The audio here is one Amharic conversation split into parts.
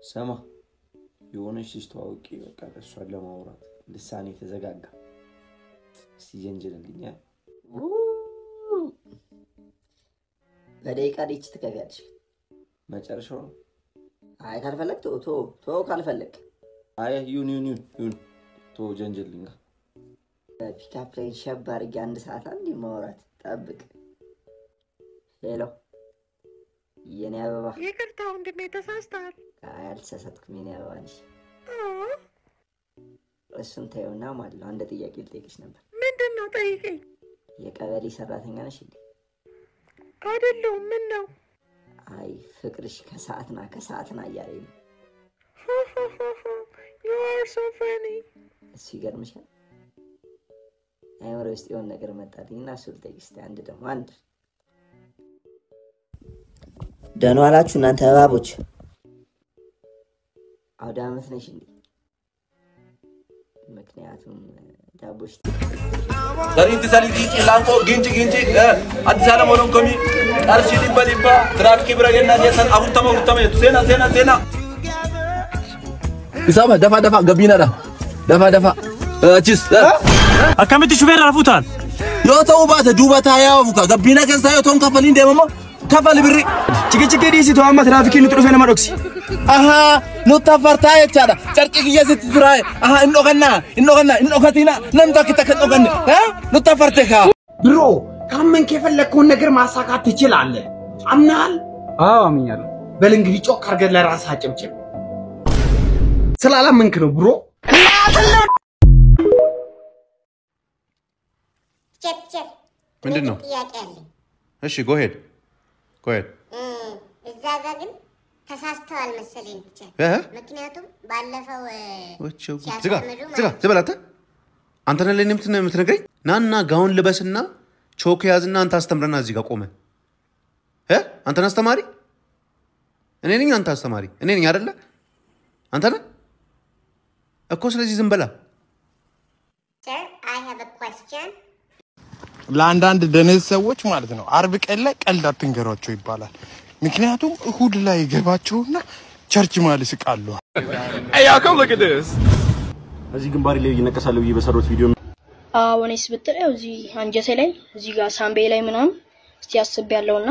سما يونش تستوعبي بقى السؤال لمورات لساني تزقاقا سيجنجل اللي بديك عليك تكفيش ما تعرفون هاي كارفلك تو كارفلك هاي يون تو جنجل لينغا بيكاب لين شبار جاند ساعات عندي مورات طبق هلو يني أبابا ይቅርታ ወንድሜ ተሳስተሃል አልተሳሳትኩም የኔ አበባ ነሽ እሱን ተይውና ማለት ነው አንድ ጥያቄ ልጠይቅሽ ነበር ምንድነው ጠይቀኝ የቀበሌ ሰራተኛ ነሽ እንዴ አይደለሁም ምን ነው አይ ፍቅርሽ ከሰዓትና እያለኝ ነው you are so funny እሱ ይገርምሻል አይወር ውስጥ የሆነ ነገር መጣልኝና እሱ ልጠይቅሽ አንድ ደግሞ አንድ ደህና ዋላችሁ እናንተ እባቦች አውደ ዓመት ነሽ እንዴ ምክንያቱም ዳቦሽ ዛሬን ተሳሊቲ ላንቆ ግንጭ አዲስ ዓለም ሆኖም ኮሚ ቃርሺ ዲባ ትራፊክ ብረገና ጀሰን አሁርተማ ሴና ኢሳማ ደፋ ገቢናዳ ደፋ ቺስ አካምቲ ሹፌር አልፉታል ዮተው ባተ ዱባታ ያውፉካ ገቢና ከንሳዮ ቶን ከፈሊን ደመሞ ከፈል ብሪ ችግር ዲሲ ተዋማ ትራፊክ ንጥሩፈ ነማዶክሲ አሃ ኑታፈርታ የቻዳ ጨርቂ ግየስት ትራይ አሃ እንኦከቲና ነምታ ከተከኖገን ኑታፈርተካ ብሮ ካመንክ የፈለከውን ነገር ማሳካት ትችላለህ አምናል አዎ አምኛለሁ በል እንግዲህ ጮክ አርገህ ለራስህ አጨብጭብ ስላላመንክ ነው ብሮ ቸፕ ምንድነው ጥያቄ አለኝ እሺ go ahead እዛ ጋር ግን ተሳስተዋል መሰለኝ ብቻ ምክንያቱም ባለፈው ዝበላተ አንተ ነህ ለኔ የምትነግረኝ ናና ጋውን ልበስና ቾክ ያዝና አንተ አስተምረና እዚህ ጋር ቆመ አንተ ነህ አስተማሪ እኔ ነኝ አንተ አስተማሪ እኔ ነኝ አይደለ አንተ ነህ እኮ ስለዚህ ዝም በላ sir I have a question ለአንዳንድ ደነዝ ሰዎች ማለት ነው አርብ ቀን ላይ ቀልድ አትንገሯቸው ይባላል ምክንያቱም እሁድ ላይ ገባቸውና ቸርች ማለት ይስቃሉ Hey y'all come look at this እዚህ ግንባሪ ላይ እየነቀሳለው በሰሩት ቪዲዮ ወኔስ ብትለው እዚህ አንጀቴ ላይ እዚህ ጋር ሳምቤ ላይ ምናም እስቲ ያስብ ያለውና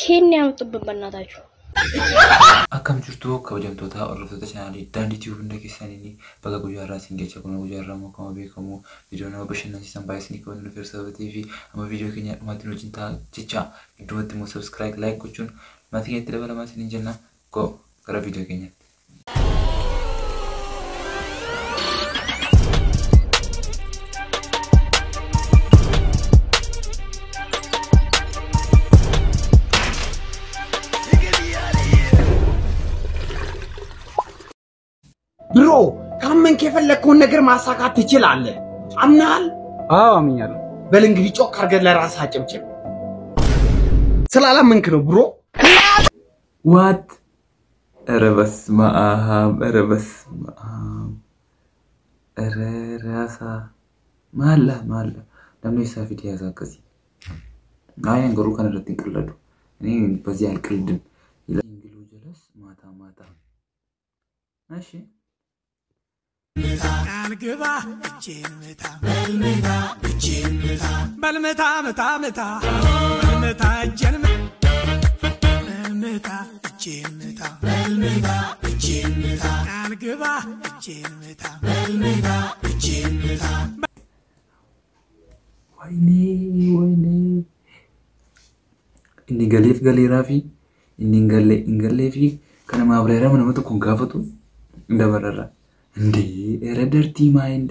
ኬንያ ያመጡብን በእናታችሁ akkam jirtu kabajamtoota hordoftoota chaanaalii daandii tiyuub hunda keessanii baga guyyaa irraa isin geecha kun guyyaa irraa immoo kama beekamu viidiyoo nama bashannansiisan baay'isanii qaban nuuf hirsabatii fi amma viidiyoo keenya dhumaatiin wajjin ta'a jecha iddoomatti immoo subscribe like gochuun maatii keenyatti dabalamaa isiniin jenna go gara viidiyoo keenyatti. ብሮ ካመንክ የፈለከውን ነገር ማሳካት ትችላለህ አምናል አዎ አምኛለሁ በል እንግዲህ ጮክ አርገህ ለራስህ አጨብጭብ ስላላመንክ ነው ብሮ what ረበስ ማአም ረራሳ ማላ ለምን ይሳፊድ ያዛቀሲ አይን ገሩ ከነረት ይንቀለዱ እኔ በዚህ አልቀልድም ይላንግሉ ጀለስ ማታ እሺ አንግባ ጀምታ በልመታ መታ ጀምታ አንግባ ጀምታ ወይኔ ኢንገሌፍ ገሌራፊ ኢንገሌፊ ከነ ማብራሪያ ምንም ተኩን ጋፈቱ እንደበረራ እንዴ ረደርቲ ማይንድ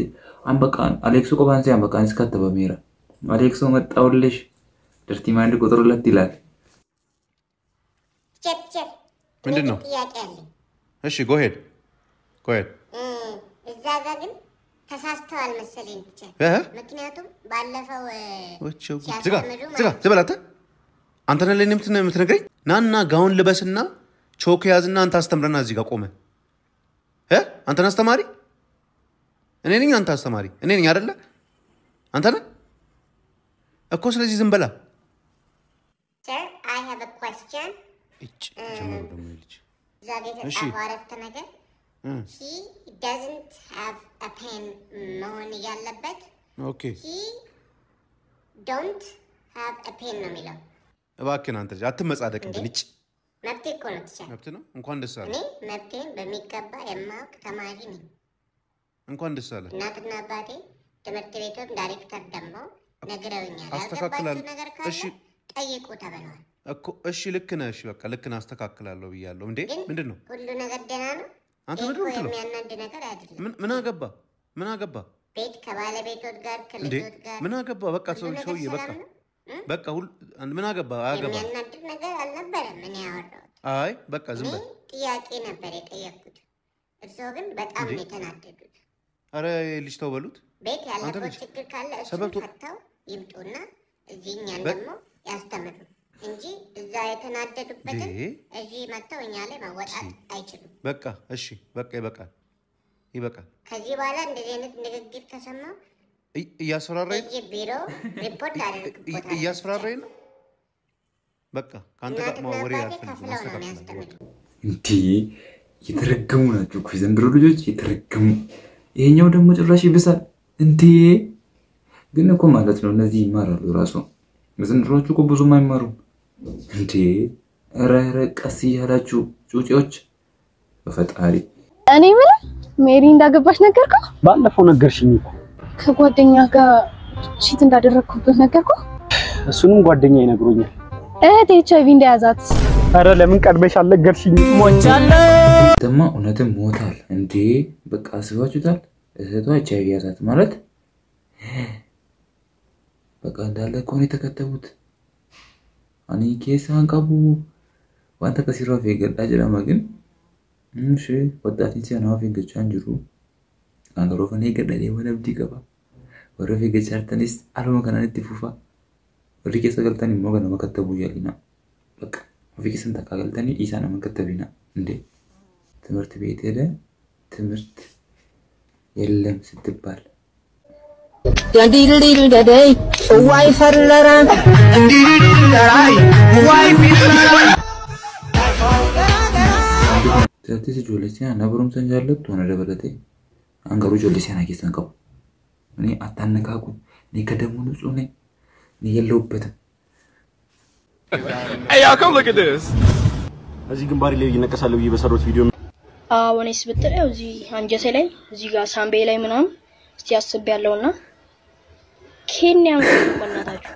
አንበቃን አሌክሶ ቆባንሲ አንበቃን እስከተበ ሜራ አሌክሶ መጣውልሽ ደርቲ ማይንድ ቁጥር 2 ይላል ቸፕ ምንድነው ጥያቄ አለኝ እሺ go ahead እዛ ጋር ግን ተሳስተዋል መሰለኝ ብቻ ምክንያቱም ባለፈው ዝበላተ አንተ ነህ ለኔ የምትነግረኝ ናና ጋውን ልበስና ቾክ ያዝና አንተ አስተምረና እዚህ ጋር ቆመ አንተ ነህ አስተማሪ እኔ ነኝ አንተ አስተማሪ እኔ ነኝ አይደለ አንተ ነህ እኮ ስለዚህ ዝም በላ sir I have a question ዛሬ ተጻፈ ነገር he doesn't have a pen መሆን ያለበት he don't have a pen ነው የሚለው እባክህ አንተ ልጅ አትመጻደቅ እንዴ ልጅ መብቴ እኮ ነው ትችል መብት ነው እንኳን ደስ አለ እኔ መብቴን በሚገባ የማውቅ ተማሪ ነኝ እንኳን ደስ አለ እናትና አባቴ ትምህርት ቤቱን ዳይሬክተር ደግሞ ነግረውኛል አስተካክላለሁ እሺ ጠይቁ ተብለዋል እኮ እሺ ልክ ነህ እሺ በቃ ልክ ነህ አስተካክላለሁ ብያለሁ እንዴ ምንድነው ሁሉ ነገር ደህና ነው አንተ ምንድነው የሚያናድ ነገር አይደለም ምን አገባ ቤት ከባለቤቶት ጋር ከልጆት ጋር ምን አገባ በቃ ሰውዬ በቃ ምን አገባ የሚያናድ ነገር አልነበረም ምን ያወራው አይ በቃ ዝም በል ጥያቄ ነበር የጠየቁት እርስዎ ግን በጣም ነው የተናደዱት አረ ልጅ ተው በሉት ቤት ያለበት ችግር ካለ እሱን ፈተው ይምጡና እዚህኛን ደግሞ ያስተምሩ እንጂ እዛ የተናደዱበትን እዚህ መተው እኛ ላይ ማወጣት አይችሉም በቃ እሺ በቃ ይበቃል ከዚህ በኋላ እንደዚህ አይነት ንግግር ከሰማው እያስፈራራኝ ቢሮ ሪፖርት አድርግቦታል እያስፈራራኝ ነው በቃ ካንተ ጋር ወሬ አልፈልግም እንዴ የተረገሙ ናቸው እኮ ዘንድሮ ልጆች የተረገሙ ይሄኛው ደግሞ ጭራሽ ይብሳል እንዴ ግን እኮ ማለት ነው እነዚህ ይማራሉ ራሱ ዘንድሮቹ እኮ ብዙም አይማሩም እንዴ ኧረ ቀስ እያላችሁ ጩጬዎች በፈጣሪ እኔ ምን ሜሪ እንዳገባሽ ነገርኩህ ባለፈው ነገርሽኝ እኮ ከጓደኛ ጋር ቺት እንዳደረኩበት ነገርኩህ እሱንም ጓደኛ ይነግሩኛል እህቴ ኤችአይቪ እንደያዛት ኧረ ለምን ቀድመሽ አልነገርሽኝ ሞቻለ ደማ እውነትም ሞታል እንዴ በቃ አስባችሁታል እህቷ ኤችአይቪ ያዛት ማለት በቃ እንዳለ እኮ ነው የተከተቡት አኒ ኬሳን ቀቡ ዋንተ ከሲራፍ ይገዳ ጀላማ ግን እሺ ወጣት ሲያናው ፍንገቻን ጅሩ አንገሮ ፈኔ ገዳሌ ወለብዲ ገባ ወረፈ ገቻርተንስ አልሞ ከናን ትፉፋ ወሪቄ ሰገልተን ሞገና መከተቡ ያሊና በቃ ወፊክስን ተካገልተን ኢሳና መከተቢና እንዴ ትምህርት ቤት ሄደ ትምህርት የለም ስትባል እንዲልል ደደይ ዋይ ፈለራ እንዲልል ደራይ ዋይ ፈለራ ተቲ ጆለሲያ ነብሩም ሰንጃለት ሆነ ደበለቴ አንገሩ ጆለሲያ ናኪሰን ቀው እኔ አታነካኩ እኔ ከደሙ ንጹህ ነኝ እኔ የለውበትም Hey y'all come look at this እዚህ ግንባሪ ላይ እየነቀሳለሁ በሰሩት ቪዲዮ ወኔስ ብትለው እዚህ አንጀቴ ላይ እዚህ ጋር ሳምቤ ላይ ምናምን እስቲ አስብ ያለውና ኬንያ በእናታችሁ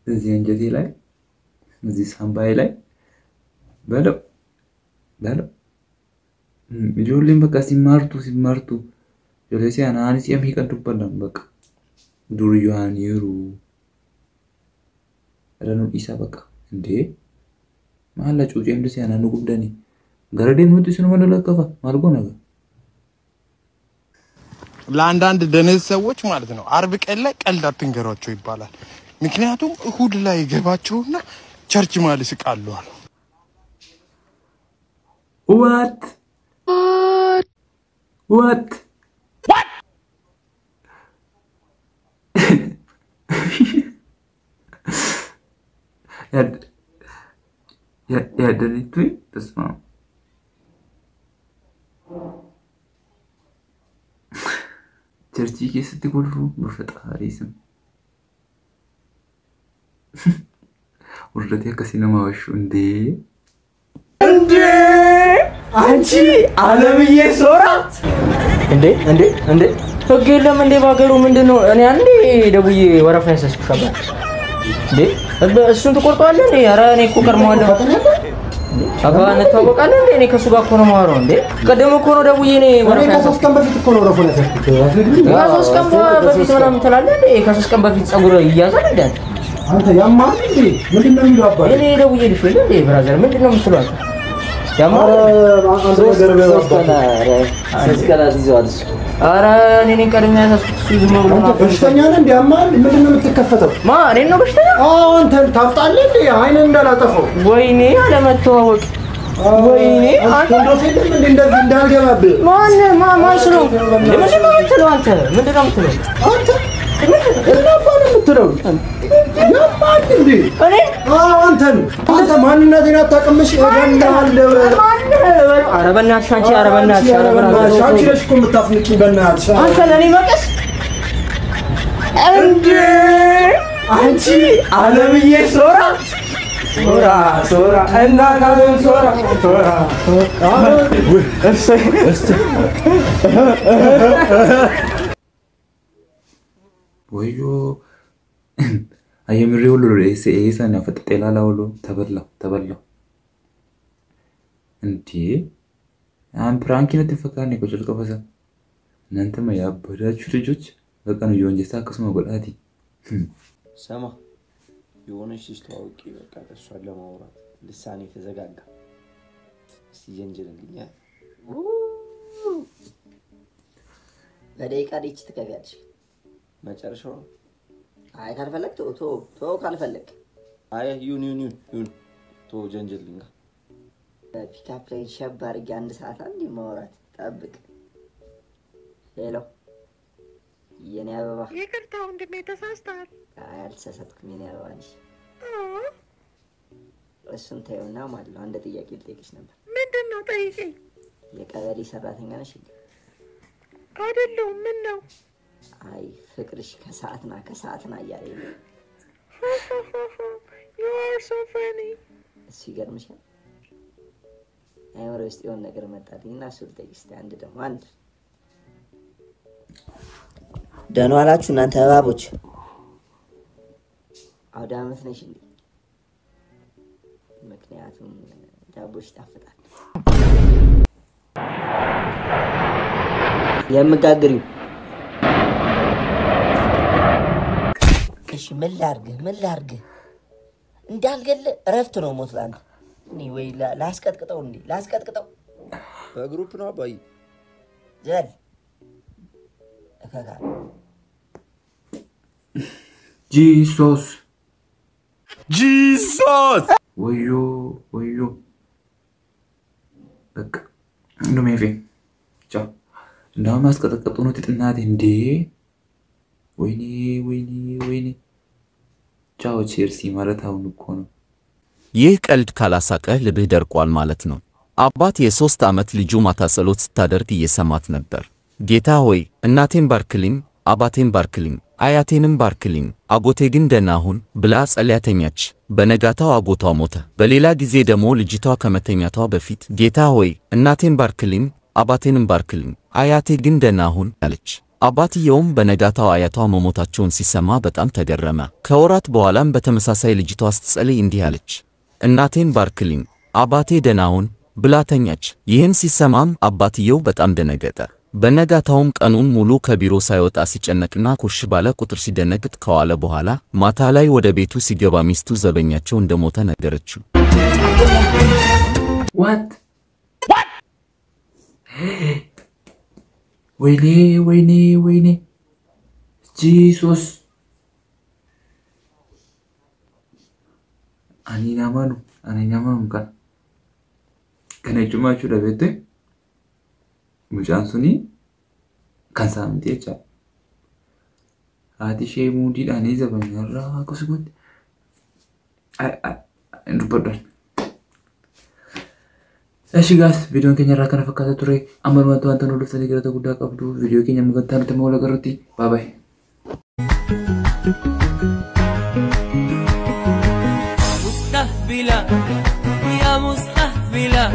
እዚህ አንጀቴ ላይ እዚህ ሳምባይ ላይ በለው ቪዲዮሊን በቃ ሲማርቱ ጆለሲያን አንስ የሚቀዱበላም በቃ ዱርዩሃን ይሩ ረኑ ኢሳ በቃ እንዴ ማላ ጩጬ እንደሲያና ነው ጉዳኔ ገረዴን ወጥ ሲሆን ወለለከፋ ማልጎ ነገር ለአንዳንድ ደነዝ ሰዎች ማለት ነው አርብ ቀን ላይ ቀልድ አትንገሯቸው ይባላል ምክንያቱም እሁድ ላይ ገባቸውና ቸርች ማለት ይቃሉ አሉ what ya dari tweet terus mau ቸርቺ ስትጎልፉ በፈጣሪ ስም ወርደት ከሲነማዎቹ እንዴ አንቺ አለምዬ ሶራት እንዴ ህግ የለም እንዴ ባገሩ ምንድነው እኔ አንዴ ደውዬ ወረፋ ያሰስኩሻል እንዴ እሱን ትቆርጣለህ እንዴ ኧረ እኔ እኮ ቀርማለሁ አባነ ተወቃለህ እንዴ እኔ ከሱ ጋር እኮ ነው የማወራው እንዴ ቀደም እኮ ነው ደውዬ እኔ ወረፋ ያሰስኩት ቀን በፊት እኮ ነው ወረፋ ያሰስኩት ከሶስት ቀን በፊት ምናምን ትላለህ እንዴ ከሶስት ቀን በፊት ጸጉር ይያዛል እንዴ አንተ ያማል እንዴ ምንድነው የሚለው አባ እኔ ደውዬልሽ እንዴ ብራዘር ምንድነው የምትለው አንተ ያማል አንተ ነገር ነው ኧረ እኔ ቀድሜ ያሳስኩት ዝም ብሎ ነው በሽተኛ ነህ እንዴ ያማል ምንድነው የምትከፈተው ማ እኔ ነው በሽተኛ አዎ አንተ ታውጣለህ እንዴ አይን እንዳላጠፈው ወይኔ አለመተዋወቅ ወይኔ አንተ እንደዚህ እንደዚህ እንዳልገባብህ ማን ስለሆንክ ምንድነው የምትለው አንተ ምንድነው የምትለው አንተ እናባን የምትለው ያማን እንዴ አንተን አንተ ማንነቴን አታውቅምሽ እገላለሁ ኧረ በእናትሽ አንቺ ኧረ በእናትሽ አንቺ ነሽ እኮ የምታፍንቂ በእናትሽ አንተ ለኔ መቀስ እንዴ አንቺ አለምዬ ሶራ ሶራ እና ካለም ሶራ ወዮ አየምሬ ሁሉ ኤሳን ያፈጠጠላ ላውሎ ተበላው እንዴ አም ፕራንኪ ነው ተፈካኔ ቆጭል ቆፈሰ እናንተማ ያበዳችሁ ልጆች በቃ ነው የወንጀታ ከስሞ ጎዳቲ ሰማ የሆነች ሲስተዋውቂ በቃ እሷ ለማውራት ልሳኔ ተዘጋጋ ሲጀንጀልልኛ በደቂቃ ዲች ትከፍያለሽ መጨረሻው አይ ካልፈለክ ቶ ካልፈለክ አይ ዩን ቶ ጀንጀልልኛ ፒካፕ ላይ ሸባር አንድ ሰዓት አንድ ማውራት ጠብቅ ሄሎ የኔ አበባ ይቅርታው እንደምን ተሳስተሃል አልተሳሳትኩም የኔ አበባ ነሽ እሱን ተይውና ማለት ነው አንድ ጥያቄ ልጠይቅሽ ነበር ምንድነው ጠይቀኝ የቀበሌ ሰራተኛ ነሽ አይደለሁም ምን ነው አይ ፍቅርሽ ከሰዓትና እያለኝ you are so funny እሱ ይገርምሻል አይወር ውስጥ የሆነ ነገር መጣልኝና እሱ ልጠይቅሽ አንድ ደግሞ አንድ ደህና ዋላችሁ እናንተ እባቦች አውደ ዓመት ነሽ እንዴ ምክንያቱም ዳቦሽ ይጣፍጣል የምጋግሪው እሺ ምን ላርግ እንዳልገለ እረፍት ነው ሞት ላንተ እኔ ወይ ላስቀጥቅጠው በግሩፕ ነው አባይ ዘል እከካ ጂሱስ ወዮ በቃ እንደሜፌ ቻው እንዳው ማስቀጠቀጡ ነው ጥናት እንዴ ወይኔ ቻው ቼልሲ ማለት አሁን እኮ ነው ይህ ቀልድ ካላሳቀህ ልብህ ደርቋል ማለት ነው አባት የ3 ዓመት ልጁ ማታ ጸሎት ስታደርግ እየሰማት ነበር ጌታ ሆይ እናቴን ባርክልኝ አባቴን ባርክልኝ አያቴንም ባርክልኝ አጎቴ ግን ደህና ሁን ብላ ጸልያተኛች በነጋታው አጎቷ ሞተ በሌላ ጊዜ ደግሞ ልጅቷ ከመተኛቷ በፊት ጌታ ሆይ እናቴን ባርክልኝ አባቴንም ባርክልኝ አያቴ ግን ደህና ሁን አለች አባትየውም በነጋታው አያቷ መሞታቸውን ሲሰማ በጣም ተገረመ ከወራት በኋላም በተመሳሳይ ልጅቷ ስትጸልይ እንዲህ አለች እናቴን ባርክልኝ አባቴ ደህና ሁን ብላ ተኛች ይህን ሲሰማም አባትየው በጣም ደነገጠ በነጋታውም ቀኑን ሙሉ ከቢሮ ሳይወጣ ሲጨነቅና ኩሽ ባለ ቁጥር ሲደነግጥ ከዋለ በኋላ ማታ ላይ ወደ ቤቱ ሲገባ ሚስቱ ዘበኛቸው እንደሞተ ነገረችው What? ወይኔ ጂሱስ አኒናማኑ እንኳን ከነጭማችሁ ለቤት ሙጫንሱኒ ካንሳምቴቻ አዲሼ ሙዲ ዳኔ ዘበኛራ ኩስጉት እንዱበዳል እሺ ጋስ ቪዲዮን ከኛ ራከነ ፈካተ ቱሬ አመር ወንተ አንተ ነው ለፍተን ገረተ ጉዳ ቀብዱ ቪዲዮ ከኛ መገታን ተመወለ ቀረቲ ባይ ባይ مستهبلة يا مستهبلة